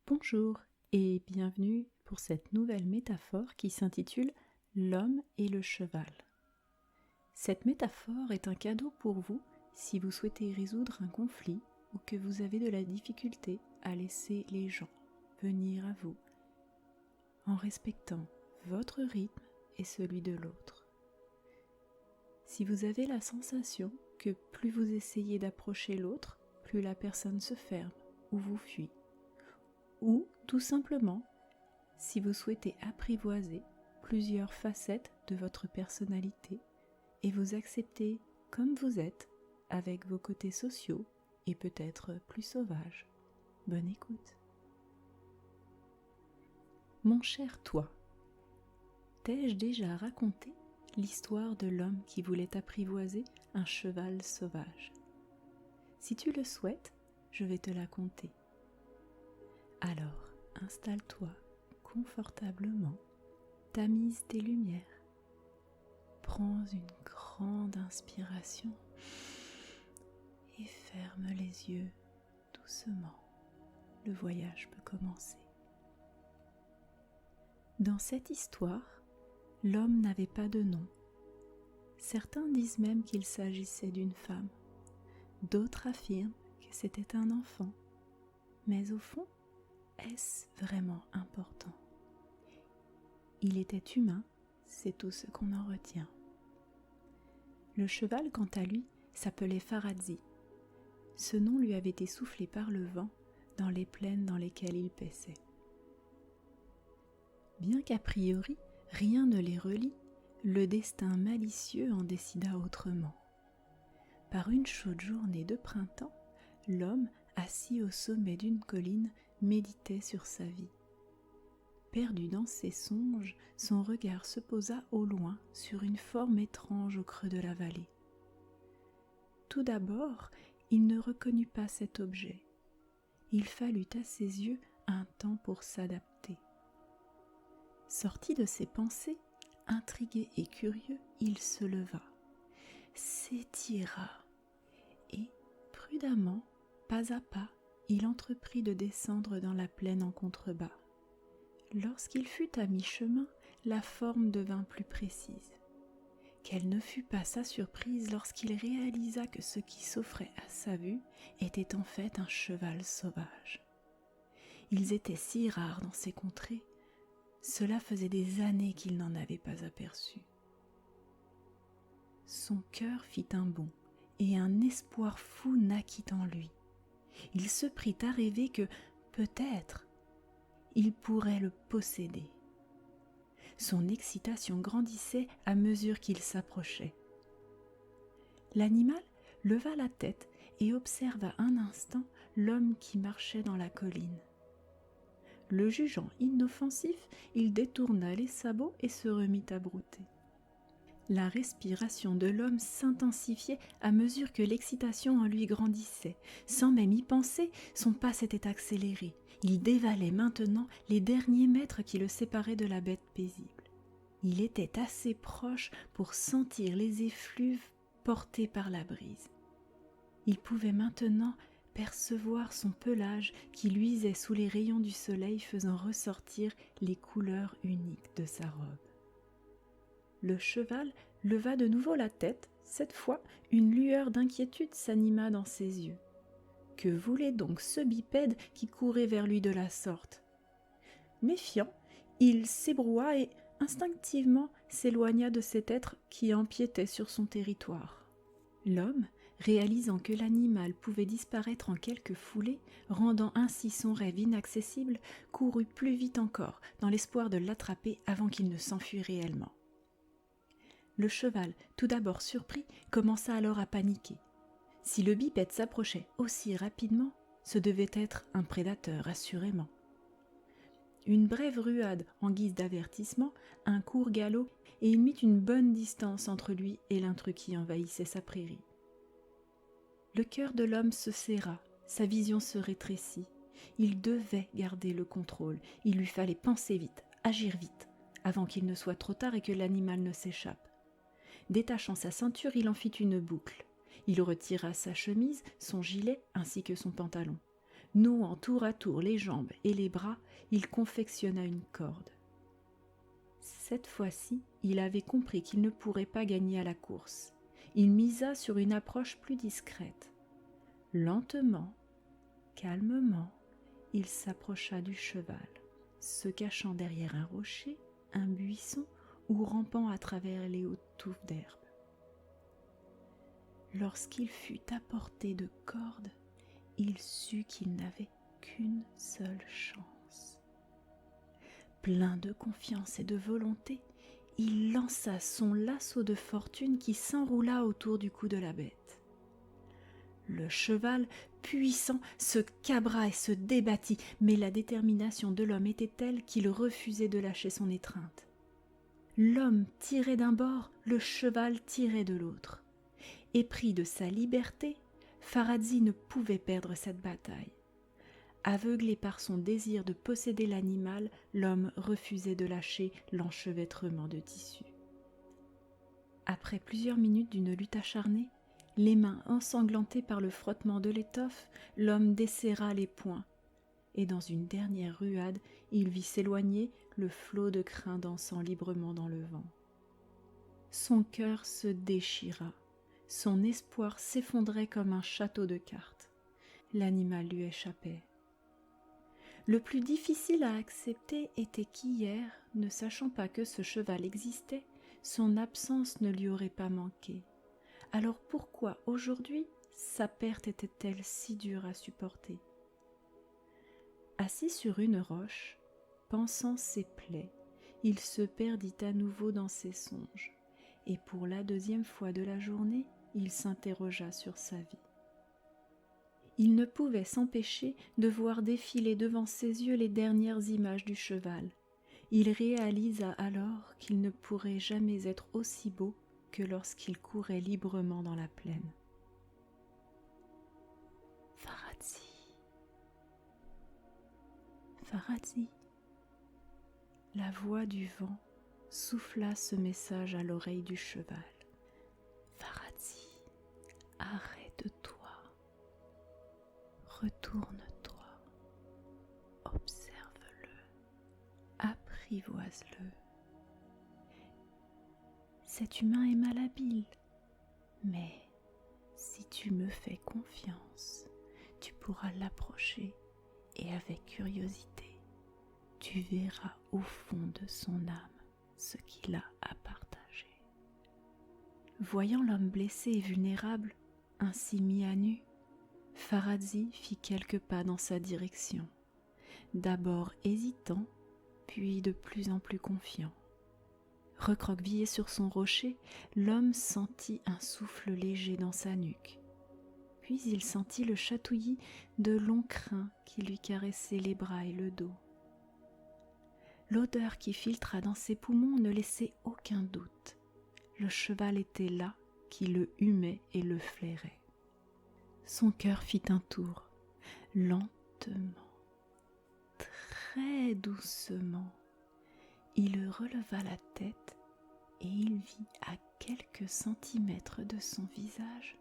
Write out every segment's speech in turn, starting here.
Bonjour et bienvenue pour cette nouvelle métaphore qui s'intitule « L'homme et le cheval ». Cette métaphore est un cadeau pour vous si vous souhaitez résoudre un conflit ou que vous avez de la difficulté à laisser les gens venir à vous en respectant votre rythme et celui de l'autre. Si vous avez la sensation que plus vous essayez d'approcher l'autre, plus la personne se ferme ou vous fuit, ou tout simplement si vous souhaitez apprivoiser plusieurs facettes de votre personnalité et vous accepter comme vous êtes avec vos côtés sociaux et peut-être plus sauvages. Bonne écoute. Mon cher toi, t'ai-je déjà raconté l'histoire de l'homme qui voulait apprivoiser un cheval sauvage? Si tu le souhaites, je vais te la conter. Alors, installe-toi confortablement, tamise tes lumières, prends une grande inspiration et ferme les yeux doucement. Le voyage peut commencer. Dans cette histoire, l'homme n'avait pas de nom. Certains disent même qu'il s'agissait d'une femme. D'autres affirment que c'était un enfant. Mais au fond, est-ce vraiment important? Il était humain, c'est tout ce qu'on en retient. Le cheval, quant à lui, s'appelait Faradzi. Ce nom lui avait été soufflé par le vent dans les plaines dans lesquelles il paissait. Bien qu'a priori, rien ne les relie, le destin malicieux en décida autrement. Par une chaude journée de printemps, l'homme, assis au sommet d'une colline, méditait sur sa vie. Perdu dans ses songes, son regard se posa au loin sur une forme étrange au creux de la vallée. Tout d'abord, il ne reconnut pas cet objet. Il fallut à ses yeux un temps pour s'adapter. Sorti de ses pensées, intrigué et curieux, il se leva, s'étira et, prudemment, pas à pas, il entreprit de descendre dans la plaine en contrebas. Lorsqu'il fut à mi-chemin, la forme devint plus précise. Quelle ne fut pas sa surprise lorsqu'il réalisa que ce qui s'offrait à sa vue était en fait un cheval sauvage. Ils étaient si rares dans ces contrées, cela faisait des années qu'il n'en avait pas aperçu. Son cœur fit un bond et un espoir fou naquit en lui. Il se prit à rêver que, peut-être, il pourrait le posséder. Son excitation grandissait à mesure qu'il s'approchait. L'animal leva la tête et observa un instant l'homme qui marchait dans la colline. Le jugeant inoffensif, il détourna les sabots et se remit à brouter. La respiration de l'homme s'intensifiait à mesure que l'excitation en lui grandissait. Sans même y penser, son pas s'était accéléré. Il dévalait maintenant les derniers mètres qui le séparaient de la bête paisible. Il était assez proche pour sentir les effluves portés par la brise. Il pouvait maintenant percevoir son pelage qui luisait sous les rayons du soleil, faisant ressortir les couleurs uniques de sa robe. Le cheval leva de nouveau la tête. Cette fois, une lueur d'inquiétude s'anima dans ses yeux. Que voulait donc ce bipède qui courait vers lui de la sorte? Méfiant, il s'ébroua et instinctivement s'éloigna de cet être qui empiétait sur son territoire. L'homme, réalisant que l'animal pouvait disparaître en quelques foulées, rendant ainsi son rêve inaccessible, courut plus vite encore, dans l'espoir de l'attraper avant qu'il ne s'enfuit réellement. Le cheval, tout d'abord surpris, commença alors à paniquer. Si le bipède s'approchait aussi rapidement, ce devait être un prédateur, assurément. Une brève ruade en guise d'avertissement, un court galop, et il mit une bonne distance entre lui et l'intrus qui envahissait sa prairie. Le cœur de l'homme se serra, sa vision se rétrécit. Il devait garder le contrôle, il lui fallait penser vite, agir vite, avant qu'il ne soit trop tard et que l'animal ne s'échappe. Détachant sa ceinture, il en fit une boucle. Il retira sa chemise, son gilet ainsi que son pantalon. Nouant tour à tour les jambes et les bras, il confectionna une corde. Cette fois-ci, il avait compris qu'il ne pourrait pas gagner à la course. Il misa sur une approche plus discrète. Lentement, calmement, il s'approcha du cheval, se cachant derrière un rocher, un buisson ou rampant à travers les hautes touffes d'herbe. Lorsqu'il fut à portée de corde, il sut qu'il n'avait qu'une seule chance. Plein de confiance et de volonté, il lança son lasso de fortune qui s'enroula autour du cou de la bête. Le cheval, puissant, se cabra et se débattit, mais la détermination de l'homme était telle qu'il refusait de lâcher son étreinte. L'homme tirait d'un bord, le cheval tirait de l'autre. Épris de sa liberté, Pharazzi ne pouvait perdre cette bataille. Aveuglé par son désir de posséder l'animal, l'homme refusait de lâcher l'enchevêtrement de tissu. Après plusieurs minutes d'une lutte acharnée, les mains ensanglantées par le frottement de l'étoffe, l'homme desserra les poings, et dans une dernière ruade, il vit s'éloigner le flot de crin dansant librement dans le vent. Son cœur se déchira, son espoir s'effondrait comme un château de cartes. L'animal lui échappait. Le plus difficile à accepter était qu'hier, ne sachant pas que ce cheval existait, son absence ne lui aurait pas manqué. Alors pourquoi aujourd'hui sa perte était-elle si dure à supporter? Assis sur une roche, pensant ses plaies, il se perdit à nouveau dans ses songes, et pour la deuxième fois de la journée, il s'interrogea sur sa vie. Il ne pouvait s'empêcher de voir défiler devant ses yeux les dernières images du cheval. Il réalisa alors qu'il ne pourrait jamais être aussi beau que lorsqu'il courait librement dans la plaine. Pharazzi, Pharazzi. La voix du vent souffla ce message à l'oreille du cheval. Pharazzi, arrête-toi. Retourne-toi, observe-le, apprivoise-le. Cet humain est malhabile, mais si tu me fais confiance, tu pourras l'approcher et avec curiosité, tu verras au fond de son âme ce qu'il a à partager. Voyant l'homme blessé et vulnérable, ainsi mis à nu, Pharazzi fit quelques pas dans sa direction, d'abord hésitant, puis de plus en plus confiant. Recroquevillé sur son rocher, l'homme sentit un souffle léger dans sa nuque. Puis il sentit le chatouillis de longs crins qui lui caressaient les bras et le dos. L'odeur qui filtra dans ses poumons ne laissait aucun doute. Le cheval était là, qui le humait et le flairait. Son cœur fit un tour, lentement, très doucement. Il releva la tête et il vit à quelques centimètres de son visage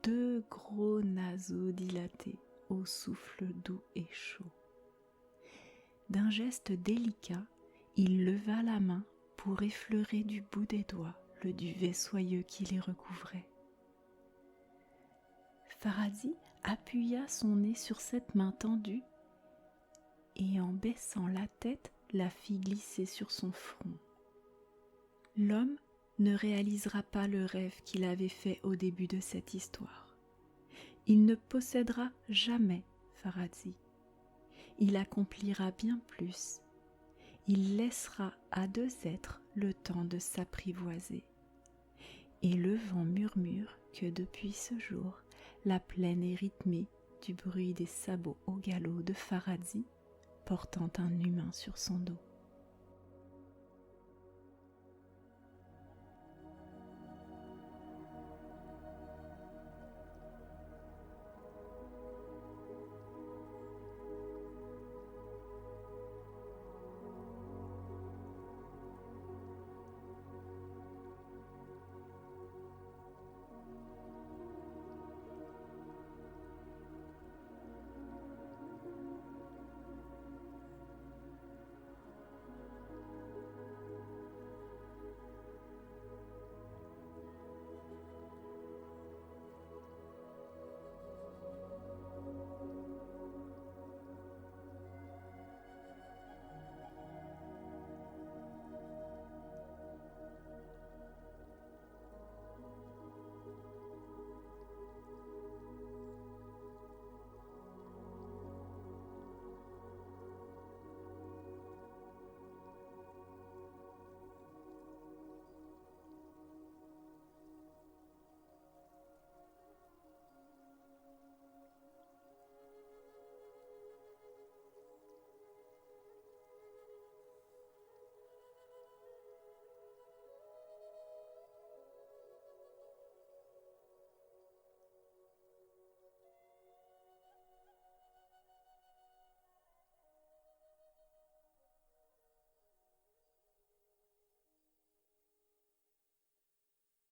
2 gros naseaux dilatés au souffle doux et chaud. D'un geste délicat, il leva la main pour effleurer du bout des doigts le duvet soyeux qui les recouvrait. Pharazzi appuya son nez sur cette main tendue et en baissant la tête, la fit glisser sur son front. L'homme ne réalisera pas le rêve qu'il avait fait au début de cette histoire. Il ne possédera jamais Pharazzi. Il accomplira bien plus. Il laissera à 2 êtres le temps de s'apprivoiser. Et le vent murmure que depuis ce jour, la plaine est rythmée du bruit des sabots au galop de Pharazzi portant un humain sur son dos.